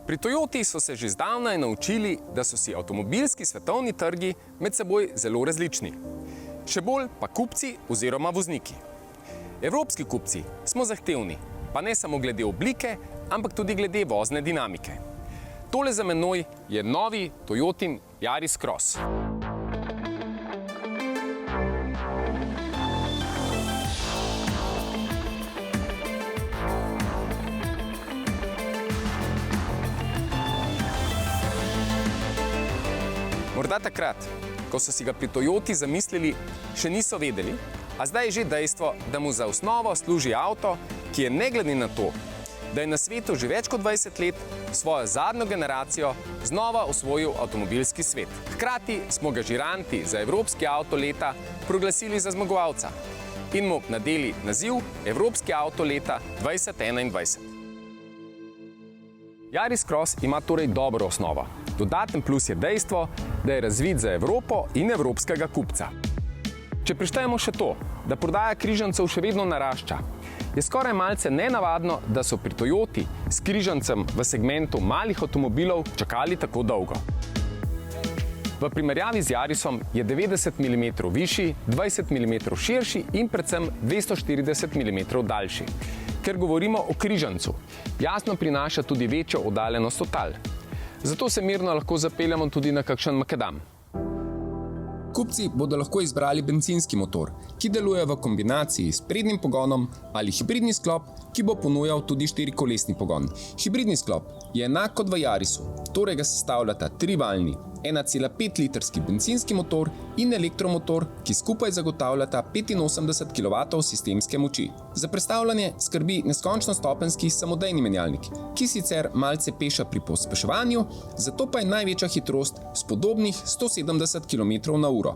Pri Toyoti so se že zdavnaj naučili, da so si avtomobilski svetovni trgi med seboj zelo različni. Še bolj pa kupci oziroma vozniki. Evropski kupci smo zahtevni, pa ne samo glede oblike, ampak tudi glede vozne dinamike. Tole za menoj je novi Toyotin Yaris Cross. Morda takrat, ko so si ga pri Toyoti zamislili, še niso vedeli, a zdaj je že dejstvo, da mu za osnovo služi avto, ki je ne glede na to, da je na svetu že več kot 20 let svojo zadnjo generacijo znova osvojil avtomobilski svet. Hkrati smo ga žiranti za Evropski avto leta proglasili za zmagovalca in mu nadeli naziv Evropski avto leta 2021. Yaris Cross ima torej dobro osnovo. Dodaten plus je dejstvo, da je razvit za Evropo in evropskega kupca. Če prištejemo še to, da prodaja križancev še vedno narašča, je skoraj malce nenavadno, da so pri Toyoti s križancem v segmentu malih avtomobilov čakali tako dolgo. V primerjavi z Yarisom je 90 mm višji, 20 mm širši in predvsem 240 mm daljši. Ker govorimo o križancu, jasno prinaša tudi večjo oddaljenost od tal. Zato se mirno lahko zapeljamo tudi na kakšen makadam. Kupci bodo lahko izbrali bencinski motor, ki deluje v kombinaciji s prednjim pogonom, ali hibridni sklop, ki bo ponujal tudi štirikolesni pogon. Hibridni sklop je enak kot v Yarisu, torej ga sestavljata trivaljni 1,5-litrski bencinski motor in elektromotor, ki skupaj zagotavljata 85 kW sistemske moči. Za prestavljanje skrbi neskončnostopenjski samodejni menjalnik, ki sicer malce peša pri pospeševanju, zato pa je največja hitrost spodobnih 170 km/h.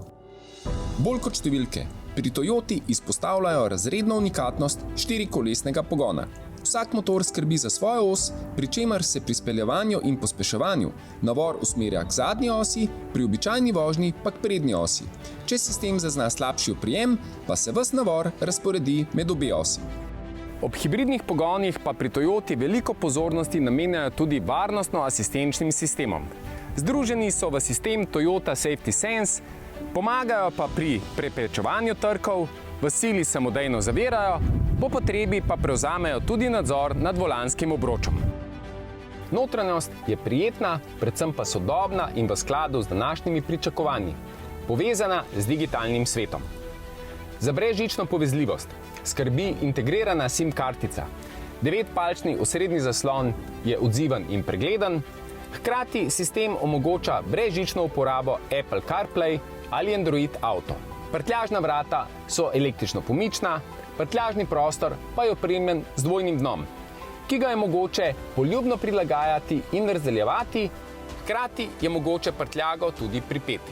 Bolj kot številke, pri Toyoti izpostavljajo razredno unikatnost štirikolesnega pogona. Vsak motor skrbi za svojo os, pri čemer se pri speljevanju in pospeševanju navor usmerja k zadnji osi, pri običajni vožnji pa k prednji osi. Če sistem zazna slabši oprijem, pa se ves navor razporedi med obe osi. Ob hibridnih pogonih pa pri Toyoti veliko pozornosti namenjajo tudi varnostno-asistenčnim sistemom. Združeni so v sistem Toyota Safety Sense, pomagajo pa pri preprečevanju trkov, v sili samodejno zavirajo, po potrebi pa prevzamejo tudi nadzor nad volanskim obročem. Notranjost je prijetna, predvsem pa sodobna in v skladu z današnjimi pričakovanji, povezana z digitalnim svetom. Za brezžično povezljivost skrbi integrirana SIM kartica. 9-palčni osrednji zaslon je odziven in pregleden, hkrati sistem omogoča brezžično uporabo Apple CarPlay ali Android Auto. Prtljažna vrata so električno pomična, prtljažni prostor pa je opremljen z dvojnim dnom, ki ga je mogoče poljubno prilagajati in razdeljevati, hkrati je mogoče prtljago tudi pripeti.